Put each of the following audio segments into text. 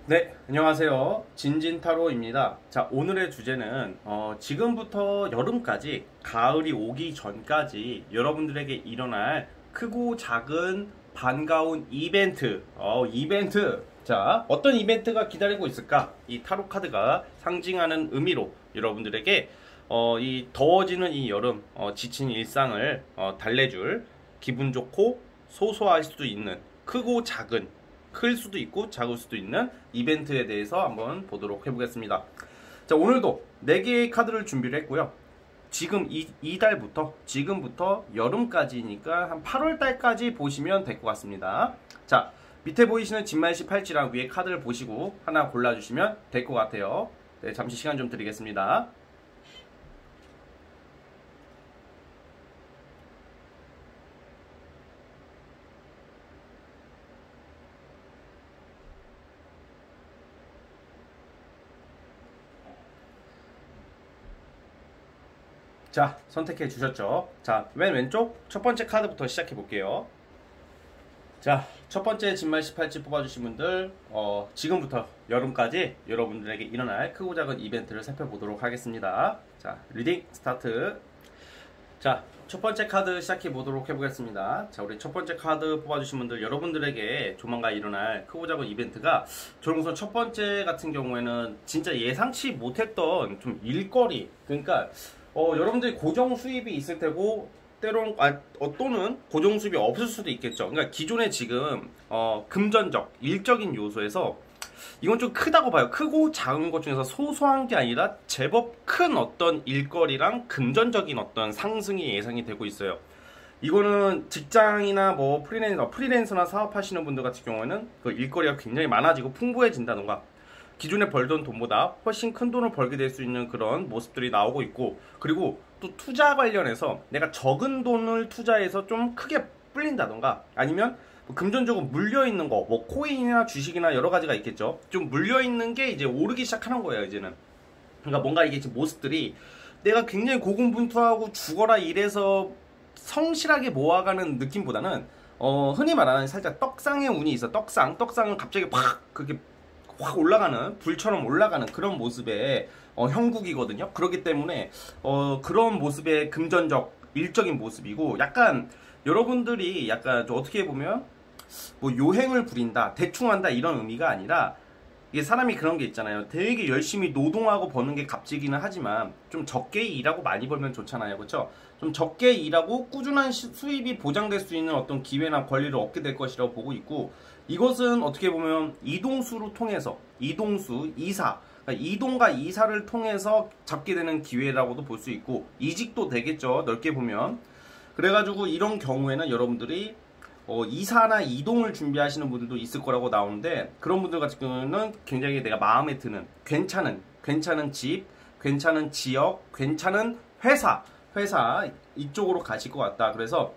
네, 안녕하세요. 진진타로입니다. 자, 오늘의 주제는 지금부터 여름까지 가을이 오기 전까지 여러분들에게 일어날 크고 작은 반가운 이벤트. 이벤트. 자, 어떤 이벤트가 기다리고 있을까? 이 타로 카드가 상징하는 의미로 여러분들에게 이 더워지는 이 여름 지친 일상을 달래줄 기분 좋고 소소할 수도 있는 크고 작은 클 수도 있고 작을 수도 있는 이벤트에 대해서 한번 보도록 해보겠습니다. 자, 오늘도 4개의 카드를 준비를 했고요. 지금 이달부터 지금부터 여름까지니까 한 8월달까지 보시면 될 것 같습니다. 자, 밑에 보이시는 진말시 팔찌랑 위에 카드를 보시고 하나 골라주시면 될 것 같아요. 네, 잠시 시간 좀 드리겠습니다. 자, 선택해 주셨죠? 자, 맨 왼쪽 첫 번째 카드부터 시작해 볼게요. 자, 첫 번째 진말 18지 뽑아주신 분들, 지금부터 여름까지 여러분들에게 일어날 크고 작은 이벤트를 살펴보도록 하겠습니다. 자, 리딩 스타트. 자, 첫 번째 카드 시작해 보도록 해보겠습니다. 자, 우리 첫 번째 카드 뽑아주신 분들, 여러분들에게 조만간 일어날 크고 작은 이벤트가, 저는 우선 첫 번째 같은 경우에는 진짜 예상치 못했던 좀 일거리, 그러니까 여러분들이 고정 수입이 있을 테고 때론 또는 고정 수입이 없을 수도 있겠죠. 그러니까 기존에 지금 금전적 일적인 요소에서 이건 좀 크다고 봐요. 크고 작은 것 중에서 소소한 게 아니라 제법 큰 어떤 일거리랑 금전적인 어떤 상승이 예상이 되고 있어요. 이거는 직장이나 뭐 프리랜서나 사업하시는 분들 같은 경우에는 그 일거리가 굉장히 많아지고 풍부해진다던가, 기존에 벌던 돈보다 훨씬 큰 돈을 벌게 될 수 있는 그런 모습들이 나오고 있고, 그리고 또 투자 관련해서 내가 적은 돈을 투자해서 좀 크게 불린다던가, 아니면 뭐 금전적으로 물려있는 거, 뭐 코인이나 주식이나 여러 가지가 있겠죠. 좀 물려있는 게 이제 오르기 시작하는 거예요, 이제는. 그러니까 뭔가 이게 지금 모습들이 내가 굉장히 고군분투하고 죽어라 일해서 성실하게 모아가는 느낌보다는 흔히 말하는 살짝 떡상의 운이 있어. 떡상은 갑자기 팍 그렇게 확 올라가는, 불처럼 올라가는 그런 모습의 형국이거든요. 그렇기 때문에 그런 모습의 금전적 일적인 모습이고, 약간 여러분들이 약간 좀 어떻게 보면 뭐 요행을 부린다, 대충 한다 이런 의미가 아니라, 이게 사람이 그런 게 있잖아요. 되게 열심히 노동하고 버는 게 값지기는 하지만 좀 적게 일하고 많이 벌면 좋잖아요. 그렇죠? 좀 적게 일하고 꾸준한 수입이 보장될 수 있는 어떤 기회나 권리를 얻게 될 것이라고 보고 있고, 이것은 어떻게 보면 이동수로 통해서, 이동수, 이사, 그러니까 이동과 이사를 통해서 잡게 되는 기회라고도 볼 수 있고, 이직도 되겠죠, 넓게 보면. 그래가지고 이런 경우에는 여러분들이 이사나 이동을 준비하시는 분들도 있을 거라고 나오는데, 그런 분들 같은 경우는 굉장히 내가 마음에 드는 괜찮은 집, 괜찮은 지역, 괜찮은 회사 이쪽으로 가실 것 같다. 그래서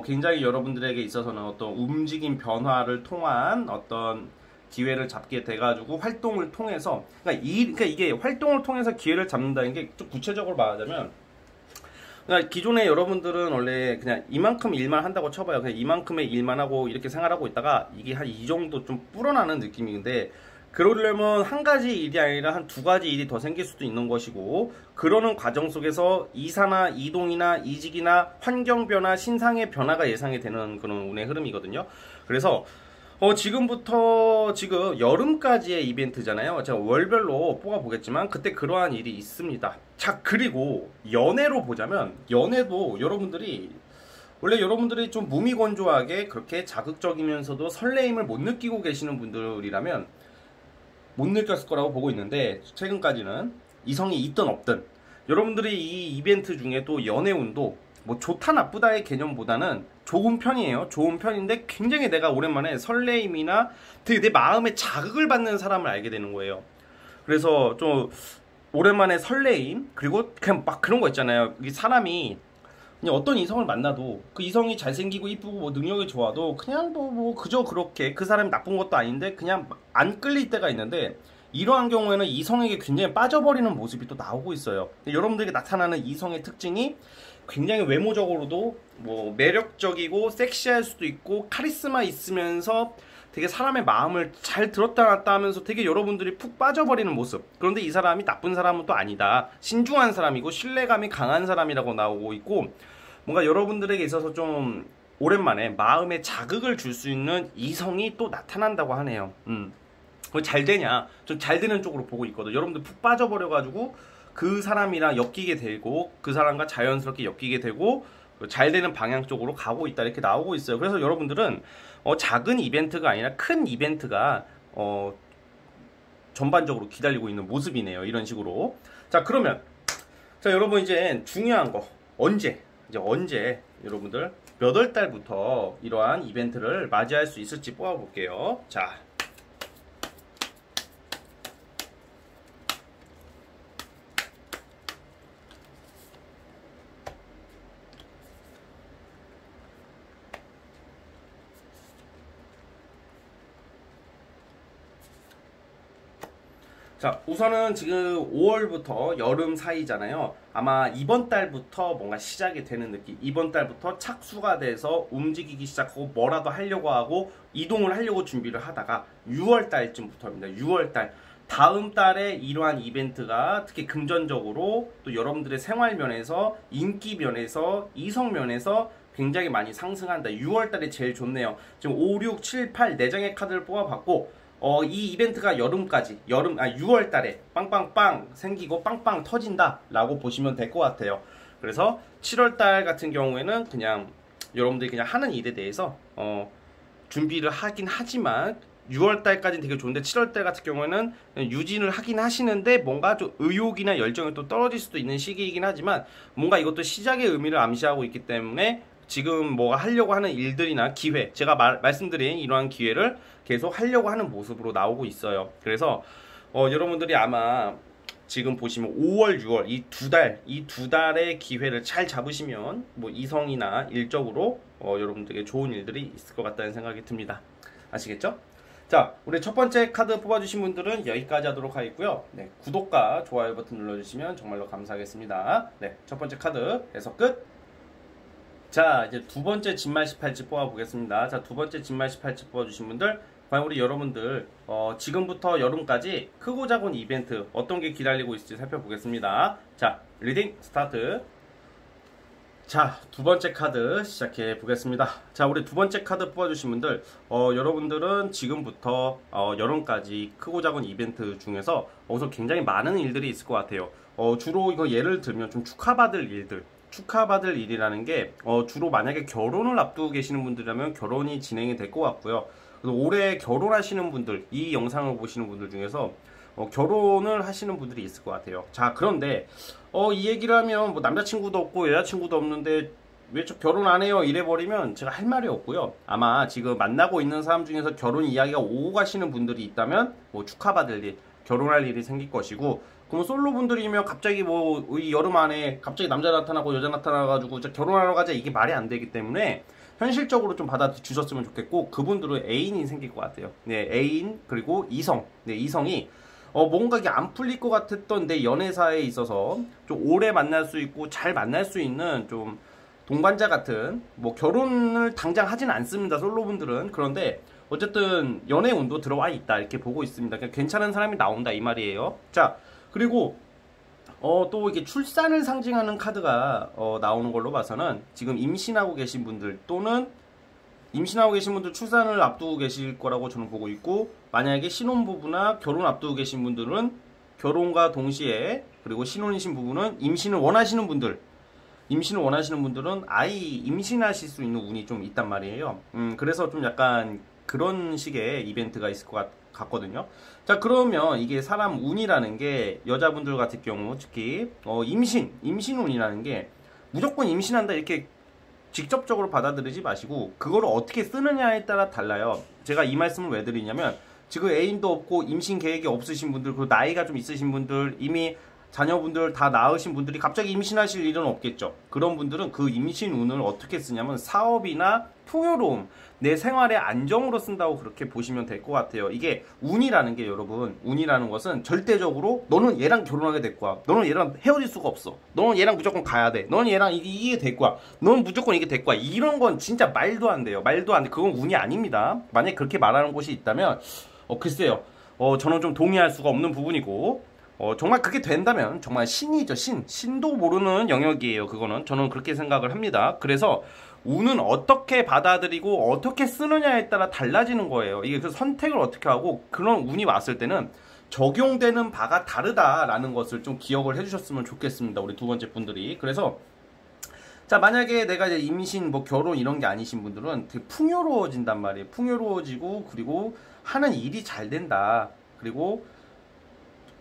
굉장히 여러분들에게 있어서는 어떤 움직임 변화를 통한 어떤 기회를 잡게 돼가지고, 활동을 통해서, 그러니까 이게 활동을 통해서 기회를 잡는다는 게 좀 구체적으로 말하자면, 그러니까 기존에 여러분들은 원래 그냥 이만큼 일만 한다고 쳐봐요. 그냥 이만큼의 일만 하고 이렇게 생활하고 있다가 이게 한 이 정도 좀 불어나는 느낌인데, 그러려면 한 가지 일이 아니라 한 두 가지 일이 더 생길 수도 있는 것이고, 그러는 과정 속에서 이사나 이동이나 이직이나 환경 변화, 신상의 변화가 예상이 되는 그런 운의 흐름이거든요. 그래서 지금부터 지금 여름까지의 이벤트잖아요. 제가 월별로 뽑아보겠지만 그때 그러한 일이 있습니다. 자, 그리고 연애로 보자면, 연애도 원래 여러분들이 좀 무미건조하게 그렇게 자극적이면서도 설레임을 못 느끼고 계시는 분들이라면 못 느꼈을 거라고 보고 있는데, 최근까지는 이성이 있든 없든 여러분들이 이 이벤트 중에 또 연애운도 뭐 좋다 나쁘다의 개념보다는 좋은 편이에요. 좋은 편인데 굉장히 내가 오랜만에 설레임이나 되게 내 마음에 자극을 받는 사람을 알게 되는 거예요. 그래서 좀 오랜만에 설레임, 그리고 그냥 막 그런 거 있잖아요. 이 사람이 그냥 어떤 이성을 만나도 그 이성이 잘생기고 이쁘고 뭐 능력이 좋아도 그냥 뭐 그저 그렇게 그 사람이 나쁜 것도 아닌데 그냥 안 끌릴 때가 있는데, 이러한 경우에는 이성에게 굉장히 빠져버리는 모습이 또 나오고 있어요. 여러분들에게 나타나는 이성의 특징이 굉장히 외모적으로도 뭐 매력적이고 섹시할 수도 있고, 카리스마 있으면서 되게 사람의 마음을 잘 들었다 놨다 하면서 되게 여러분들이 푹 빠져버리는 모습. 그런데 이 사람이 나쁜 사람은 또 아니다. 신중한 사람이고 신뢰감이 강한 사람이라고 나오고 있고, 뭔가 여러분들에게 있어서 좀 오랜만에 마음에 자극을 줄 수 있는 이성이 또 나타난다고 하네요. 그거 잘 되냐? 좀 잘 되는 쪽으로 보고 있거든. 여러분들 푹 빠져버려가지고 그 사람이랑 엮이게 되고 그 사람과 자연스럽게 엮이게 되고 잘 되는 방향 쪽으로 가고 있다, 이렇게 나오고 있어요. 그래서 여러분들은 작은 이벤트가 아니라 큰 이벤트가 전반적으로 기다리고 있는 모습이네요. 이런 식으로. 자, 그러면 자, 여러분 이제 중요한 거 언제 여러분들 몇 월 달부터 이러한 이벤트를 맞이할 수 있을지 뽑아볼게요. 자, 자, 우선은 지금 5월부터 여름 사이잖아요. 아마 이번 달부터 뭔가 시작이 되는 느낌. 이번 달부터 착수가 돼서 움직이기 시작하고 뭐라도 하려고 하고 이동을 하려고 준비를 하다가 6월 달쯤부터입니다. 6월 달. 다음 달에 이러한 이벤트가 특히 금전적으로 또 여러분들의 생활 면에서, 인기 면에서, 이성 면에서 굉장히 많이 상승한다. 6월 달에 제일 좋네요. 지금 5, 6, 7, 8 4장의 카드를 뽑아봤고, 이 이벤트가 6월 달에 빵빵빵 생기고 빵빵 터진다 라고 보시면 될 것 같아요. 그래서 7월 달 같은 경우에는 그냥 여러분들이 그냥 하는 일에 대해서 준비를 하긴 하지만 6월 달까지는 되게 좋은데 7월 달 같은 경우에는 유진을 하긴 하시는데 뭔가 좀 의욕이나 열정이 또 떨어질 수도 있는 시기이긴 하지만 뭔가 이것도 시작의 의미를 암시하고 있기 때문에 지금 뭐 하려고 하는 일들이나 기회, 제가 말씀드린 이러한 기회를 계속 하려고 하는 모습으로 나오고 있어요. 그래서 여러분들이 아마 지금 보시면 5월, 6월 이 두 달의 기회를 잘 잡으시면 뭐 이성이나 일적으로 여러분들에게 좋은 일들이 있을 것 같다는 생각이 듭니다. 아시겠죠? 자, 우리 첫 번째 카드 뽑아주신 분들은 여기까지 하도록 하겠고요. 네, 구독과 좋아요 버튼 눌러주시면 정말로 감사하겠습니다. 네, 첫 번째 카드 해석 끝. 자, 이제 두 번째 진말 18지 뽑아보겠습니다. 자, 두 번째 진말 18지 뽑아주신 분들, 과연 우리 여러분들 지금부터 여름까지 크고 작은 이벤트 어떤 게 기다리고 있을지 살펴보겠습니다. 자, 리딩 스타트. 자, 두 번째 카드 시작해 보겠습니다. 자, 우리 두 번째 카드 뽑아주신 분들, 여러분들은 지금부터 여름까지 크고 작은 이벤트 중에서 여기서 굉장히 많은 일들이 있을 것 같아요. 주로 이거 예를 들면 좀 축하받을 일이라는 게 주로 만약에 결혼을 앞두고 계시는 분들이라면 결혼이 진행이 될 것 같고요. 그래서 올해 결혼하시는 분들, 이 영상을 보시는 분들 중에서 결혼을 하시는 분들이 있을 것 같아요. 자, 그런데 이 얘기를 하면 뭐 남자친구도 없고 여자친구도 없는데 왜 저 결혼 안 해요? 이래버리면 제가 할 말이 없고요. 아마 지금 만나고 있는 사람 중에서 결혼 이야기가 오고 가시는 분들이 있다면 뭐 축하받을 일, 결혼할 일이 생길 것이고, 그럼 솔로 분들이면 갑자기 뭐 이 여름 안에 갑자기 남자 나타나고 여자 나타나가지고 결혼하러 가자, 이게 말이 안 되기 때문에 현실적으로 좀 받아주셨으면 좋겠고, 그분들은 애인이 생길 것 같아요. 네, 애인 그리고 이성. 네, 이성이 뭔가 이게 안 풀릴 것 같았던 내 연애사에 있어서 좀 오래 만날 수 있고 잘 만날 수 있는 좀 동반자 같은, 뭐 결혼을 당장 하진 않습니다, 솔로분들은. 그런데 어쨌든 연애 운도 들어와 있다, 이렇게 보고 있습니다. 그냥 괜찮은 사람이 나온다, 이 말이에요. 자, 그리고 또 이게 출산을 상징하는 카드가 나오는 걸로 봐서는 지금 임신하고 계신 분들 또는 임신하고 계신 분들 출산을 앞두고 계실 거라고 저는 보고 있고, 만약에 신혼부부나 결혼 앞두고 계신 분들은 결혼과 동시에, 그리고 신혼이신 부부는 임신을 원하시는 분들은 아이 임신하실 수 있는 운이 좀 있단 말이에요. 그래서 좀 약간 그런 식의 이벤트가 있을 것 같거든요. 자, 그러면 이게 사람 운이라는 게 여자분들 같은 경우 특히 임신 운이라는 게 무조건 임신한다 이렇게 직접적으로 받아들이지 마시고 그거를 어떻게 쓰느냐에 따라 달라요. 제가 이 말씀을 왜 드리냐면, 지금 애인도 없고 임신 계획이 없으신 분들, 그리고 나이가 좀 있으신 분들, 이미 자녀분들 다 낳으신 분들이 갑자기 임신하실 일은 없겠죠. 그런 분들은 그 임신 운을 어떻게 쓰냐면 사업이나 풍요로움, 내 생활의 안정으로 쓴다고 그렇게 보시면 될 것 같아요. 이게 운이라는 게 여러분, 운이라는 것은 절대적으로 너는 얘랑 결혼하게 될 거야. 너는 얘랑 헤어질 수가 없어. 너는 얘랑 무조건 가야 돼. 너는 얘랑 이게 될 거야. 너는 무조건 이게 될 거야. 이런 건 진짜 말도 안 돼요. 말도 안 돼. 그건 운이 아닙니다. 만약에 그렇게 말하는 곳이 있다면 글쎄요. 저는 좀 동의할 수가 없는 부분이고 정말 그게 된다면 정말 신이죠. 신도 모르는 영역이에요. 그거는 저는 그렇게 생각을 합니다. 그래서 운은 어떻게 받아들이고 어떻게 쓰느냐에 따라 달라지는 거예요. 이게 그 선택을 어떻게 하고 그런 운이 왔을 때는 적용되는 바가 다르다라는 것을 좀 기억을 해주셨으면 좋겠습니다. 우리 두 번째 분들이. 그래서 자, 만약에 내가 이제 임신, 뭐 결혼 이런 게 아니신 분들은 되게 풍요로워진단 말이에요. 풍요로워지고 그리고 하는 일이 잘 된다. 그리고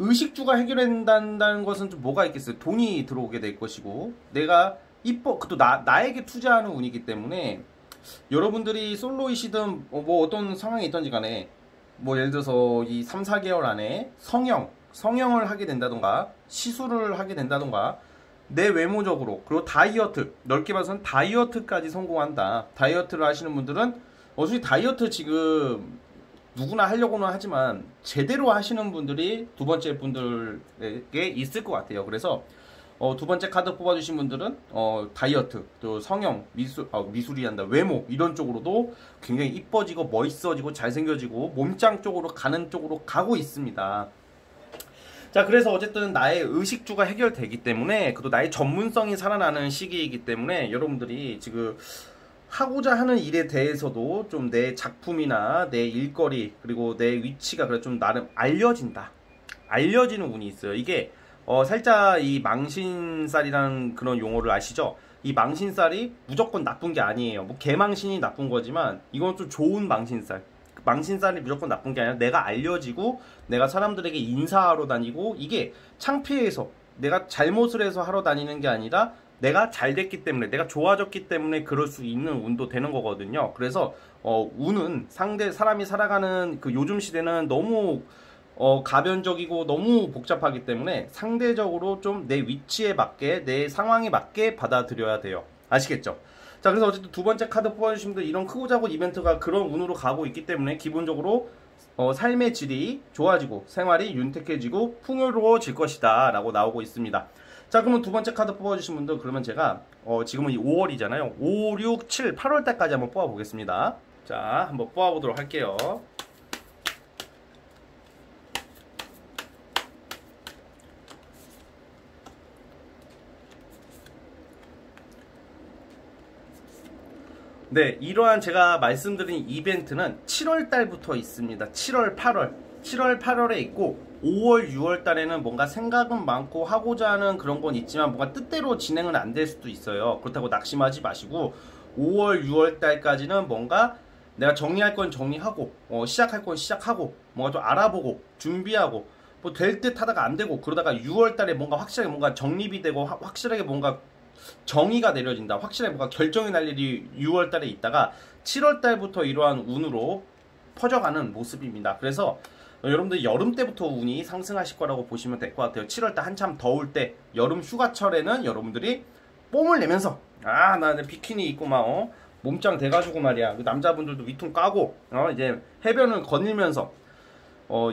의식주가 해결된다는 것은 좀 뭐가 있겠어요? 돈이 들어오게 될 것이고 내가 또 나에게 투자하는 운이기 때문에 여러분들이 솔로이시든 뭐 어떤 상황이 있던지 간에 뭐 예를 들어서 이 3, 4개월 안에 성형을 하게 된다던가 시술을 하게 된다던가 내 외모적으로 그리고 다이어트 넓게 봐서는 다이어트까지 성공한다. 다이어트를 하시는 분들은 솔직히 다이어트 지금 누구나 하려고는 하지만 제대로 하시는 분들이 두 번째 분들에게 있을 것 같아요. 그래서 두 번째 카드 뽑아주신 분들은 다이어트, 또 성형, 미술이 한다, 외모 이런 쪽으로도 굉장히 이뻐지고 멋있어지고 잘생겨지고 몸짱 쪽으로 가는 쪽으로 가고 있습니다. 자, 그래서 어쨌든 나의 의식주가 해결되기 때문에 그도 나의 전문성이 살아나는 시기이기 때문에 여러분들이 지금 하고자 하는 일에 대해서도 좀 내 작품이나 내 일거리 그리고 내 위치가 그래 좀 나름 알려지는 운이 있어요. 이게 살짝 이 망신살이라는 그런 용어를 아시죠? 이 망신살이 무조건 나쁜 게 아니에요. 뭐 개망신이 나쁜 거지만 이건 좀 좋은 망신살. 망신살이 무조건 나쁜 게 아니라 내가 알려지고 내가 사람들에게 인사하러 다니고 이게 창피해서 내가 잘못을 해서 하러 다니는 게 아니라 내가 잘 됐기 때문에 내가 좋아졌기 때문에 그럴 수 있는 운도 되는 거거든요. 그래서 운은 사람이 살아가는 그 요즘 시대는 너무 가변적이고 너무 복잡하기 때문에 상대적으로 좀 내 위치에 맞게 내 상황에 맞게 받아들여야 돼요. 아시겠죠? 자, 그래서 어쨌든 두 번째 카드 뽑아주신 분들 이런 크고 작은 이벤트가 그런 운으로 가고 있기 때문에 기본적으로 삶의 질이 좋아지고 생활이 윤택해지고 풍요로워질 것이다 라고 나오고 있습니다. 자, 그러면 두 번째 카드 뽑아주신 분들 그러면 제가 지금은 5월이잖아요. 5, 6, 7, 8월 달까지 한번 뽑아보겠습니다. 자, 한번 뽑아보도록 할게요. 네, 이러한 제가 말씀드린 이벤트는 7월 달부터 있습니다. 7월, 8월. 7월, 8월에 있고 5월, 6월 달에는 뭔가 생각은 많고 하고자 하는 그런 건 있지만 뭔가 뜻대로 진행은 안 될 수도 있어요. 그렇다고 낙심하지 마시고 5월, 6월 달까지는 뭔가 내가 정리할 건 정리하고 시작할 건 시작하고 뭔가 좀 알아보고 준비하고 뭐 될 듯 하다가 안 되고 그러다가 6월 달에 뭔가 확실하게 뭔가 정립이 되고 확실하게 뭔가 정의가 내려진다. 확실하게 뭔가 결정이 날 일이 6월 달에 있다가 7월 달부터 이러한 운으로 퍼져가는 모습입니다. 그래서 여러분들 여름 때부터 운이 상승하실 거라고 보시면 될 것 같아요. 7월 달 한참 더울 때 여름 휴가철에는 여러분들이 뽐을 내면서 나 비키니 입고 막 몸짱 돼가지고 말이야. 남자분들도 위통 까고 이제 해변을 거닐면서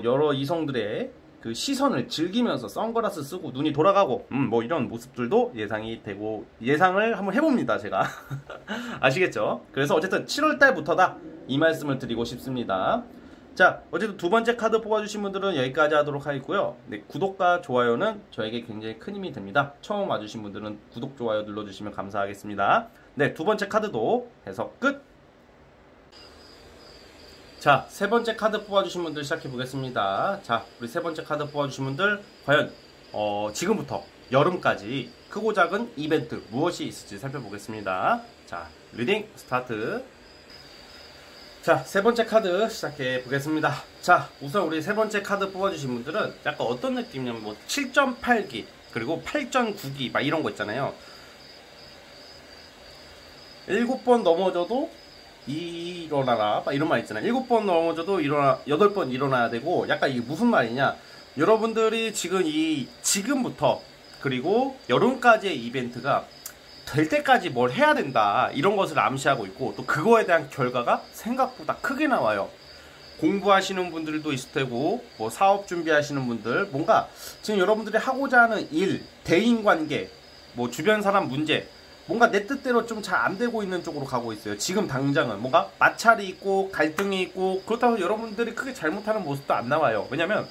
여러 이성들의 그 시선을 즐기면서 선글라스 쓰고 눈이 돌아가고 뭐 이런 모습들도 예상이 되고 예상을 한번 해봅니다 제가. 아시겠죠? 그래서 어쨌든 7월 달부터다 이 말씀을 드리고 싶습니다. 자, 어쨌든 두 번째 카드 뽑아주신 분들은 여기까지 하도록 하겠고요. 네, 구독과 좋아요는 저에게 굉장히 큰 힘이 됩니다. 처음 와주신 분들은 구독, 좋아요 눌러주시면 감사하겠습니다. 네, 두 번째 카드도 해석 끝! 자, 세 번째 카드 뽑아주신 분들 시작해 보겠습니다. 자, 우리 세 번째 카드 뽑아주신 분들 과연 지금부터 여름까지 크고 작은 이벤트 무엇이 있을지 살펴보겠습니다. 자, 리딩 스타트. 자, 세 번째 카드 시작해 보겠습니다. 자, 우선 우리 세 번째 카드 뽑아주신 분들은 약간 어떤 느낌이냐면 뭐 7.8기 그리고 8.9기 막 이런 거 있잖아요. 7번 넘어져도 일어나라 막 이런 말 있잖아요. 7번 넘어져도 8번 일어나야 되고 약간 이게 무슨 말이냐, 여러분들이 지금부터 그리고 여름까지의 이벤트가 될 때까지 뭘 해야 된다 이런 것을 암시하고 있고, 또 그거에 대한 결과가 생각보다 크게 나와요. 공부하시는 분들도 있을 테고, 뭐 사업 준비하시는 분들, 뭔가 지금 여러분들이 하고자 하는 일, 대인관계, 뭐 주변 사람 문제, 뭔가 내 뜻대로 좀 잘 안 되고 있는 쪽으로 가고 있어요. 지금 당장은 뭔가 마찰이 있고 갈등이 있고, 그렇다고 여러분들이 크게 잘못하는 모습도 안 나와요. 왜냐면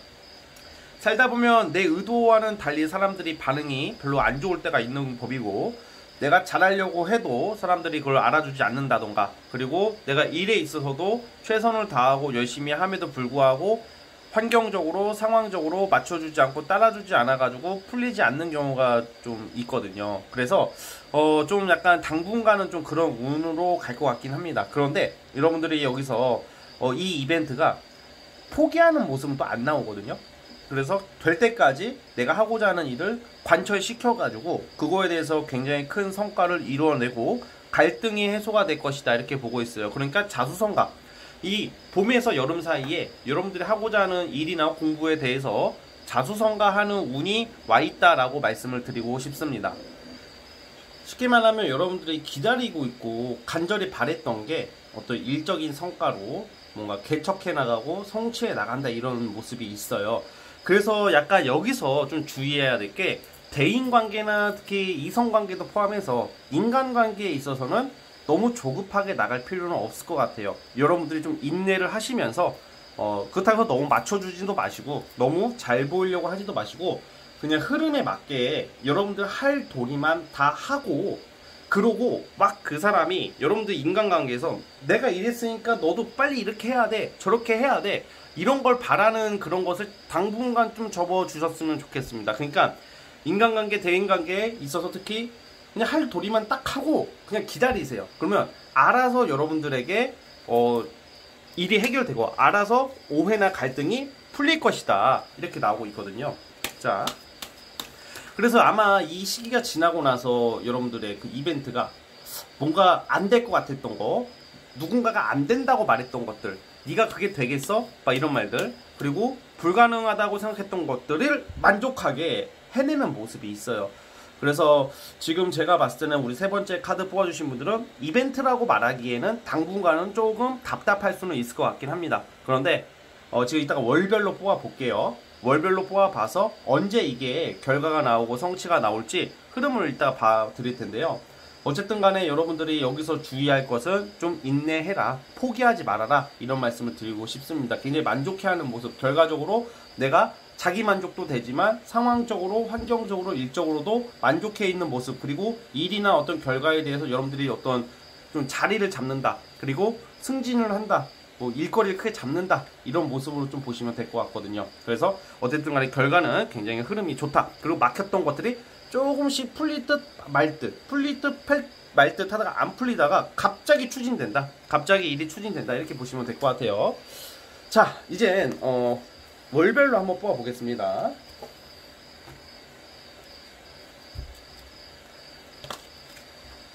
살다 보면 내 의도와는 달리 사람들이 반응이 별로 안 좋을 때가 있는 법이고, 내가 잘하려고 해도 사람들이 그걸 알아주지 않는다던가, 그리고 내가 일에 있어서도 최선을 다하고 열심히 함에도 불구하고 환경적으로 상황적으로 맞춰주지 않고 따라주지 않아가지고 풀리지 않는 경우가 좀 있거든요. 그래서 좀 약간 당분간은 좀 그런 운으로 갈 것 같긴 합니다. 그런데 여러분들이 여기서 이 이벤트가 포기하는 모습은 또 안 나오거든요. 그래서 될 때까지 내가 하고자 하는 일을 관철시켜가지고 그거에 대해서 굉장히 큰 성과를 이루어내고 갈등이 해소가 될 것이다, 이렇게 보고 있어요. 그러니까 자수성가, 이 봄에서 여름 사이에 여러분들이 하고자 하는 일이나 공부에 대해서 자수성가하는 운이 와 있다라고 말씀을 드리고 싶습니다. 쉽게 말하면 여러분들이 기다리고 있고 간절히 바랬던 게 어떤 일적인 성과로 뭔가 개척해 나가고 성취해 나간다, 이런 모습이 있어요. 그래서 약간 여기서 좀 주의해야 될 게, 대인관계나 특히 이성관계도 포함해서 인간관계에 있어서는 너무 조급하게 나갈 필요는 없을 것 같아요. 여러분들이 좀 인내를 하시면서 그렇다고 해서 너무 맞춰주지도 마시고 너무 잘 보이려고 하지도 마시고, 그냥 흐름에 맞게 여러분들 할 도리만 다 하고, 그러고 막 그 사람이 여러분들 인간관계에서 내가 이랬으니까 너도 빨리 이렇게 해야 돼, 저렇게 해야 돼, 이런 걸 바라는 그런 것을 당분간 좀 접어주셨으면 좋겠습니다. 그러니까 인간관계, 대인관계에 있어서 특히 그냥 할 도리만 딱 하고 그냥 기다리세요. 그러면 알아서 여러분들에게 일이 해결되고 알아서 오해나 갈등이 풀릴 것이다, 이렇게 나오고 있거든요. 자, 그래서 아마 이 시기가 지나고 나서 여러분들의 그 이벤트가 뭔가 안 될 것 같았던 거, 누군가가 안 된다고 말했던 것들, 네가 그게 되겠어? 막 이런 말들, 그리고 불가능하다고 생각했던 것들을 만족하게 해내는 모습이 있어요. 그래서 지금 제가 봤을 때는 우리 세 번째 카드 뽑아주신 분들은 이벤트라고 말하기에는 당분간은 조금 답답할 수는 있을 것 같긴 합니다. 그런데 지금 이따가 월별로 뽑아볼게요. 월별로 뽑아봐서 언제 이게 결과가 나오고 성취가 나올지 흐름을 이따가 봐드릴 텐데요. 어쨌든 간에 여러분들이 여기서 주의할 것은 좀 인내해라, 포기하지 말아라, 이런 말씀을 드리고 싶습니다. 굉장히 만족해하는 모습, 결과적으로 내가 자기 만족도 되지만 상황적으로, 환경적으로, 일적으로도 만족해 있는 모습, 그리고 일이나 어떤 결과에 대해서 여러분들이 어떤 좀 자리를 잡는다, 그리고 승진을 한다, 뭐 일거리를 크게 잡는다, 이런 모습으로 좀 보시면 될 것 같거든요. 그래서 어쨌든 간에 결과는 굉장히 흐름이 좋다. 그리고 막혔던 것들이 조금씩 풀릴 듯 말 듯, 풀릴 듯 말 듯 하다가 안 풀리다가 갑자기 추진된다, 갑자기 일이 추진된다, 이렇게 보시면 될 것 같아요. 자, 이젠 월별로 한번 뽑아 보겠습니다.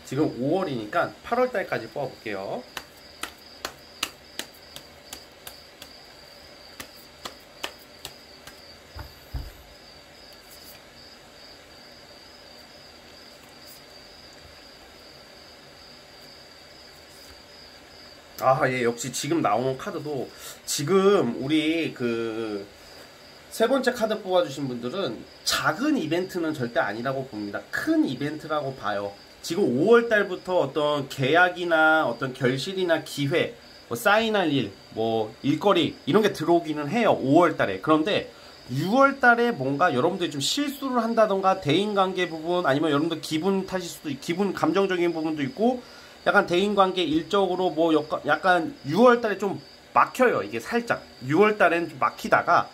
지금 5월이니까 8월달까지 뽑아 볼게요. 아, 예, 역시 지금 나오는 카드도, 지금 우리 그 세 번째 카드 뽑아주신 분들은 작은 이벤트는 절대 아니라고 봅니다. 큰 이벤트라고 봐요. 지금 5월달부터 어떤 계약이나 어떤 결실이나 기회, 뭐 사인할 일, 뭐 일거리, 이런 게 들어오기는 해요, 5월달에. 그런데 6월달에 뭔가 여러분들이 좀 실수를 한다던가, 대인관계 부분, 아니면 여러분들 기분 탓일 수도 있고, 기분 감정적인 부분도 있고, 약간 대인관계 일적으로 뭐 약간 6월달에 좀 막혀요. 이게 살짝 6월달엔 좀 막히다가,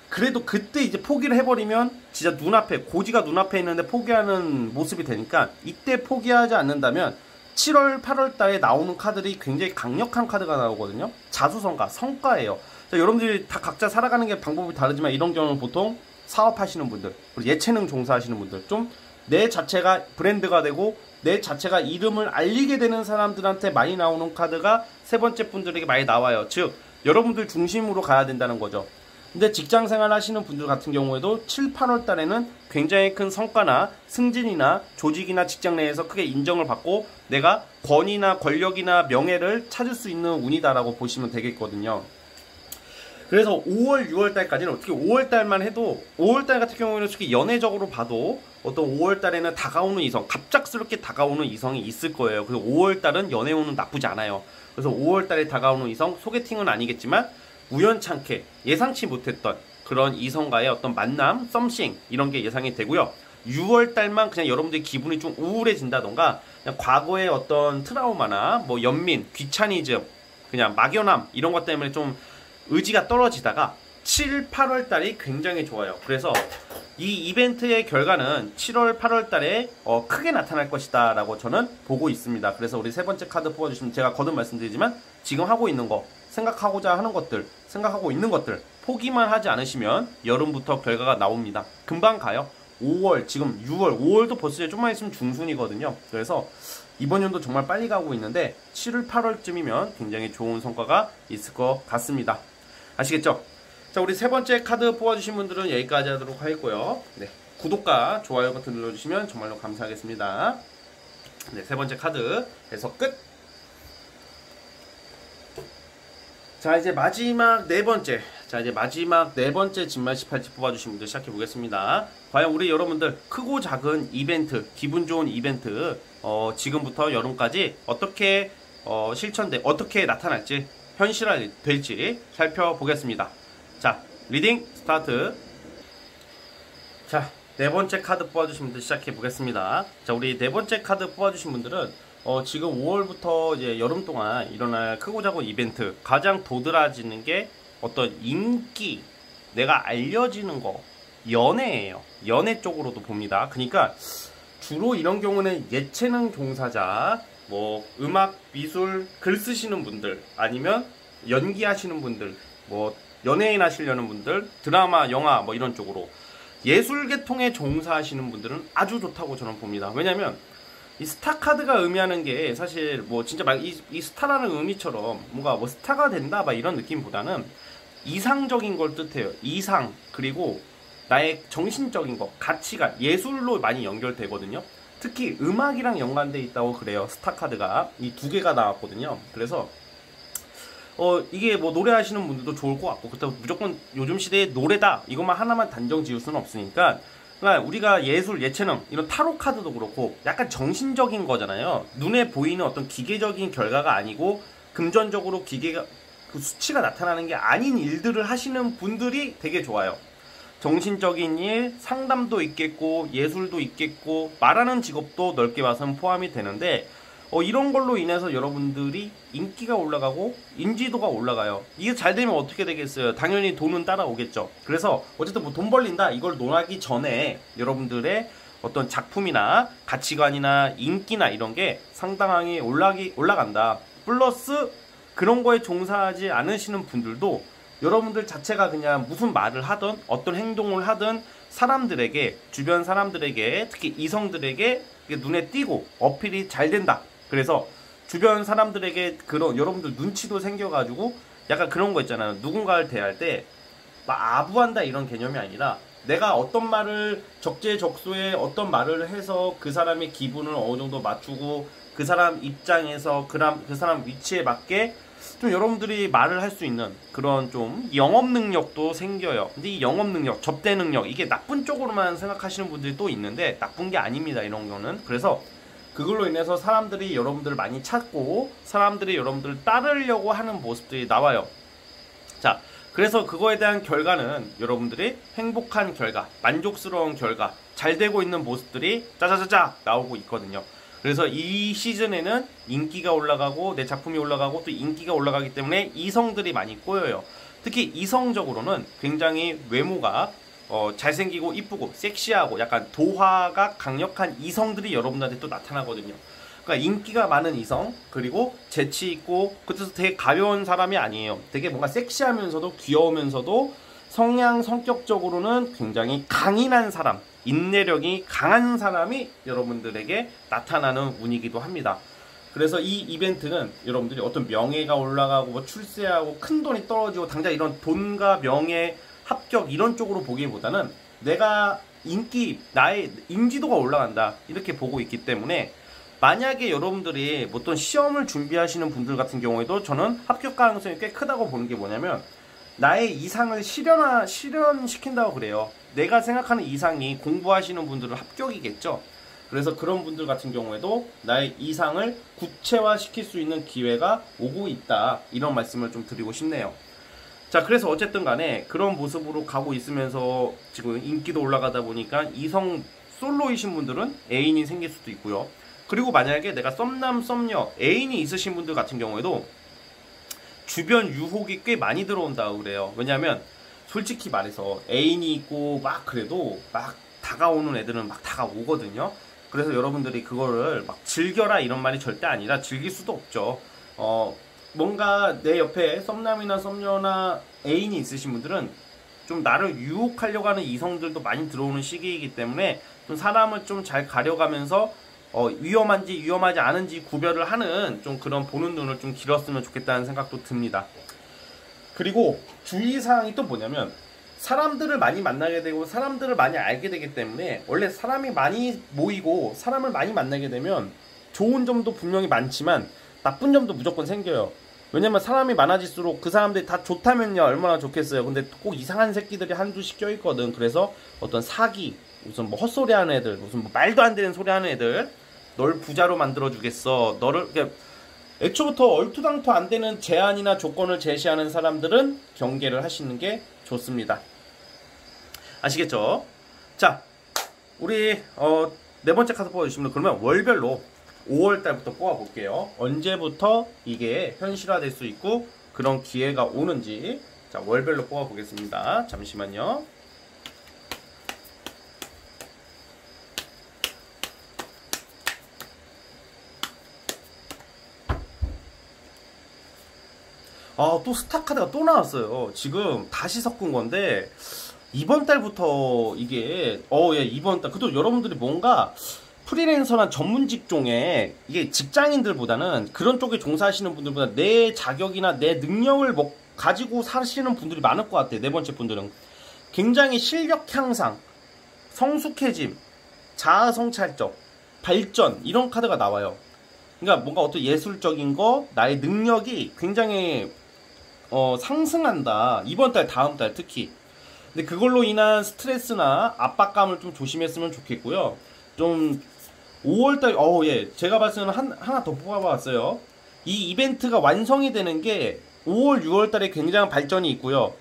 그래도 그때 이제 포기를 해버리면 진짜 눈앞에, 고지가 눈앞에 있는데 포기하는 모습이 되니까, 이때 포기하지 않는다면 7월, 8월달에 나오는 카드들이 굉장히 강력한 카드가 나오거든요. 자수성가, 성과예요. 자, 여러분들이 다 각자 살아가는 게 방법이 다르지만 이런 경우는 보통 사업하시는 분들, 그리고 예체능 종사하시는 분들, 좀 내 자체가 브랜드가 되고 내 자체가 이름을 알리게 되는 사람들한테 많이 나오는 카드가 세 번째 분들에게 많이 나와요. 즉 여러분들 중심으로 가야 된다는 거죠. 근데 직장생활 하시는 분들 같은 경우에도 7, 8월 달에는 굉장히 큰 성과나 승진이나 조직이나 직장 내에서 크게 인정을 받고 내가 권위나 권력이나 명예를 찾을 수 있는 운이다라고 보시면 되겠거든요. 그래서 5월, 6월 달까지는 어떻게 5월 달만 해도 5월 달 같은 경우에는 솔직히 연애적으로 봐도 어떤 5월 달에는 다가오는 이성, 갑작스럽게 다가오는 이성이 있을 거예요. 그래서 5월 달은 연애운은 나쁘지 않아요. 그래서 5월 달에 다가오는 이성, 소개팅은 아니겠지만 우연찮게 예상치 못했던 그런 이성과의 어떤 만남, 썸씽 이런 게 예상이 되고요. 6월 달만 그냥 여러분들의 기분이 좀 우울해진다던가 그냥 과거의 어떤 트라우마나 뭐 연민, 귀차니즘, 그냥 막연함 이런 것 때문에 좀 의지가 떨어지다가 7, 8월 달이 굉장히 좋아요. 그래서 이 이벤트의 결과는 7월, 8월 달에 크게 나타날 것이다 라고 저는 보고 있습니다. 그래서 우리 세 번째 카드 뽑아주시면 제가 거듭 말씀드리지만 지금 하고 있는 거, 생각하고자 하는 것들, 생각하고 있는 것들 포기만 하지 않으시면 여름부터 결과가 나옵니다. 금방 가요. 5월, 지금 6월, 5월도 벌써 좀만 있으면 중순이거든요. 그래서 이번 연도 정말 빨리 가고 있는데 7월, 8월쯤이면 굉장히 좋은 성과가 있을 것 같습니다. 아시겠죠? 자, 우리 세 번째 카드 뽑아주신 분들은 여기까지 하도록 하겠고요. 네, 구독과 좋아요 버튼 눌러주시면 정말로 감사하겠습니다. 네, 세 번째 카드에서 끝! 자, 이제 마지막 네 번째. 자, 이제 마지막 네 번째 진말 18지 뽑아주신 분들 시작해 보겠습니다. 과연 우리 여러분들 크고 작은 이벤트, 기분 좋은 이벤트, 지금부터 여름까지 어떻게 어떻게 나타날지, 현실화될지 살펴보겠습니다. 자, 리딩 스타트. 자, 네 번째 카드 뽑아주신 분들 시작해 보겠습니다. 자, 우리 네 번째 카드 뽑아주신 분들은 지금 5월부터 이제 여름 동안 일어날 크고 작은 이벤트, 가장 도드라지는 게 어떤 인기, 내가 알려지는 거, 연애예요. 연애 쪽으로도 봅니다. 그러니까 주로 이런 경우는 예체능 종사자, 뭐 음악, 미술, 글 쓰시는 분들, 아니면 연기하시는 분들, 뭐 연예인 하시려는 분들, 드라마, 영화 뭐 이런 쪽으로 예술 계통에 종사하시는 분들은 아주 좋다고 저는 봅니다. 왜냐면 이 스타 카드가 의미하는 게 사실 뭐 진짜 막 이 스타라는 의미처럼 뭔가 뭐 스타가 된다 막 이런 느낌보다는 이상적인 걸 뜻해요. 이상, 그리고 나의 정신적인 거, 가치가 예술로 많이 연결되거든요. 특히 음악이랑 연관돼 있다고 그래요. 스타 카드가 이 두 개가 나왔거든요. 그래서 이게 뭐 노래하시는 분들도 좋을 것 같고, 그렇다고 무조건 요즘 시대에 노래다 이것만 하나만 단정 지을 수는 없으니까, 그러니까 우리가 예술, 예체능 이런 타로 카드도 그렇고 약간 정신적인 거잖아요. 눈에 보이는 어떤 기계적인 결과가 아니고 금전적으로 기계가 그 수치가 나타나는 게 아닌 일들을 하시는 분들이 되게 좋아요. 정신적인 일, 상담도 있겠고 예술도 있겠고 말하는 직업도 넓게 봐서는 포함이 되는데, 이런 걸로 인해서 여러분들이 인기가 올라가고 인지도가 올라가요. 이게 잘 되면 어떻게 되겠어요? 당연히 돈은 따라오겠죠. 그래서 어쨌든 뭐 돈 벌린다 이걸 논하기 전에 여러분들의 어떤 작품이나 가치관이나 인기나 이런 게 상당히 올라간다. 플러스 그런 거에 종사하지 않으시는 분들도 여러분들 자체가 그냥 무슨 말을 하든 어떤 행동을 하든 사람들에게, 주변 사람들에게, 특히 이성들에게 눈에 띄고 어필이 잘 된다. 그래서 주변 사람들에게 그런 여러분들 눈치도 생겨가지고 약간 그런 거 있잖아요. 누군가를 대할 때 막 아부한다 이런 개념이 아니라 내가 어떤 말을 적재적소에 어떤 말을 해서 그 사람의 기분을 어느 정도 맞추고 그 사람 입장에서 그 사람 위치에 맞게 좀 여러분들이 말을 할 수 있는 그런 좀 영업 능력도 생겨요. 근데 이 영업 능력, 접대 능력, 이게 나쁜 쪽으로만 생각하시는 분들이 또 있는데 나쁜 게 아닙니다. 이런 거는. 그래서 그걸로 인해서 사람들이 여러분들을 많이 찾고 사람들이 여러분들을 따르려고 하는 모습들이 나와요. 자, 그래서 그거에 대한 결과는 여러분들이 행복한 결과, 만족스러운 결과, 잘 되고 있는 모습들이 짜자자자 나오고 있거든요. 그래서 이 시즌에는 인기가 올라가고 내 작품이 올라가고 또 인기가 올라가기 때문에 이성들이 많이 꼬여요. 특히 이성적으로는 굉장히 외모가 잘생기고 이쁘고 섹시하고 약간 도화가 강력한 이성들이 여러분들한테 또 나타나거든요. 그러니까 인기가 많은 이성, 그리고 재치 있고 그래서 되게 가벼운 사람이 아니에요. 되게 뭔가 섹시하면서도 귀여우면서도 성격적으로는 굉장히 강인한 사람, 인내력이 강한 사람이 여러분들에게 나타나는 운이기도 합니다. 그래서 이 이벤트는 여러분들이 어떤 명예가 올라가고 뭐 출세하고 큰 돈이 떨어지고 당장 이런 돈과 명예 합격 이런 쪽으로 보기보다는 내가 나의 인지도가 올라간다 이렇게 보고 있기 때문에, 만약에 여러분들이 어떤 시험을 준비하시는 분들 같은 경우에도 저는 합격 가능성이 꽤 크다고 보는 게 뭐냐면, 나의 이상을 실현시킨다고 그래요. 내가 생각하는 이상이 공부하시는 분들은 합격이겠죠. 그래서 그런 분들 같은 경우에도 나의 이상을 구체화시킬 수 있는 기회가 오고 있다, 이런 말씀을 좀 드리고 싶네요. 자, 그래서 어쨌든 간에 그런 모습으로 가고 있으면서 지금 인기도 올라가다 보니까 이성 솔로이신 분들은 애인이 생길 수도 있고요. 그리고 만약에 내가 썸남 썸녀 애인이 있으신 분들 같은 경우에도 주변 유혹이 꽤 많이 들어온다고 그래요. 왜냐면 솔직히 말해서 애인이 있고 막 그래도 막 다가오는 애들은 막 다가오거든요. 그래서 여러분들이 그거를 막 즐겨라 이런 말이 절대 아니라, 즐길 수도 없죠. 뭔가 내 옆에 썸남이나 썸녀나 애인이 있으신 분들은 좀 나를 유혹하려고 하는 이성들도 많이 들어오는 시기이기 때문에, 좀 사람을 좀 잘 가려가면서 위험한지 위험하지 않은지 구별을 하는 좀 그런 보는 눈을 좀 길었으면 좋겠다는 생각도 듭니다. 그리고 주의사항이 또 뭐냐면, 사람들을 많이 만나게 되고 사람들을 많이 알게 되기 때문에, 원래 사람이 많이 모이고 사람을 많이 만나게 되면 좋은 점도 분명히 많지만 나쁜 점도 무조건 생겨요. 왜냐면 사람이 많아질수록 그 사람들이 다 좋다면요 얼마나 좋겠어요. 근데 꼭 이상한 새끼들이 한두씩 껴있거든. 그래서 어떤 사기, 무슨 뭐 헛소리 하는 애들, 무슨 뭐 말도 안 되는 소리 하는 애들, 널 부자로 만들어주겠어, 너를 애초부터 얼토당토 안 되는 제안이나 조건을 제시하는 사람들은 경계를 하시는 게 좋습니다. 아시겠죠? 자, 우리 네 번째 카드 뽑아주시면, 그러면 월별로 5월달부터 뽑아볼게요. 언제부터 이게 현실화될 수 있고 그런 기회가 오는지. 자, 월별로 뽑아보겠습니다. 잠시만요. 또 스타 카드가 또 나왔어요. 지금 다시 섞은 건데, 이번 달부터 이게 예, 이번 달. 그래도 여러분들이 뭔가 프리랜서나 전문 직종에, 이게 직장인들보다는 그런 쪽에 종사하시는 분들보다 내 자격이나 내 능력을 가지고 사시는 분들이 많을 것 같아요. 네 번째 분들은 굉장히 실력 향상, 성숙해짐, 자아 성찰적, 발전, 이런 카드가 나와요. 그러니까 뭔가 어떤 예술적인 거, 나의 능력이 굉장히 상승한다. 이번 달, 다음 달 특히. 근데 그걸로 인한 스트레스나 압박감을 좀 조심했으면 좋겠고요. 좀 5월달, 예, 제가 봤을 때는 하나 더 뽑아봤어요. 이 이벤트가 완성이 되는 게 5월, 6월달에 굉장한 발전이 있고요.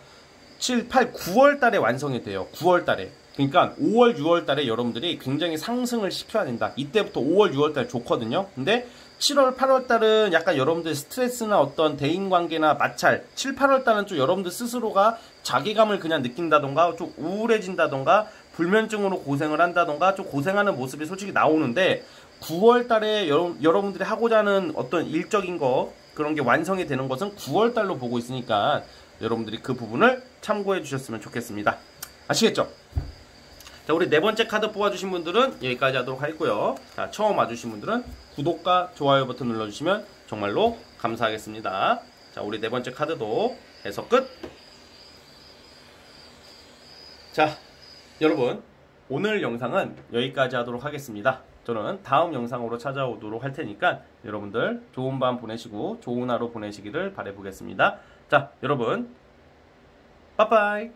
7, 8, 9월달에 완성이 돼요. 9월달에. 그러니까 5월, 6월달에 여러분들이 굉장히 상승을 시켜야 된다. 이때부터 5월, 6월달 좋거든요. 근데 7월, 8월달은 약간 여러분들 스트레스나 어떤 대인관계나 마찰, 7, 8월달은 좀 여러분들 스스로가 자괴감을 그냥 느낀다던가, 좀 우울해진다던가, 불면증으로 고생을 한다던가, 좀 고생하는 모습이 솔직히 나오는데, 9월달에 여러분들이 하고자 하는 어떤 일적인 거, 그런 게 완성이 되는 것은 9월달로 보고 있으니까 여러분들이 그 부분을 참고해 주셨으면 좋겠습니다. 아시겠죠? 자, 우리 네 번째 카드 뽑아주신 분들은 여기까지 하도록 하겠고요. 자, 처음 와주신 분들은 구독과 좋아요 버튼 눌러주시면 정말로 감사하겠습니다. 자, 우리 네 번째 카드도 해서 끝! 자, 여러분, 오늘 영상은 여기까지 하도록 하겠습니다. 저는 다음 영상으로 찾아오도록 할 테니까 여러분들 좋은 밤 보내시고 좋은 하루 보내시기를 바라보겠습니다. 자, 여러분, 빠빠이!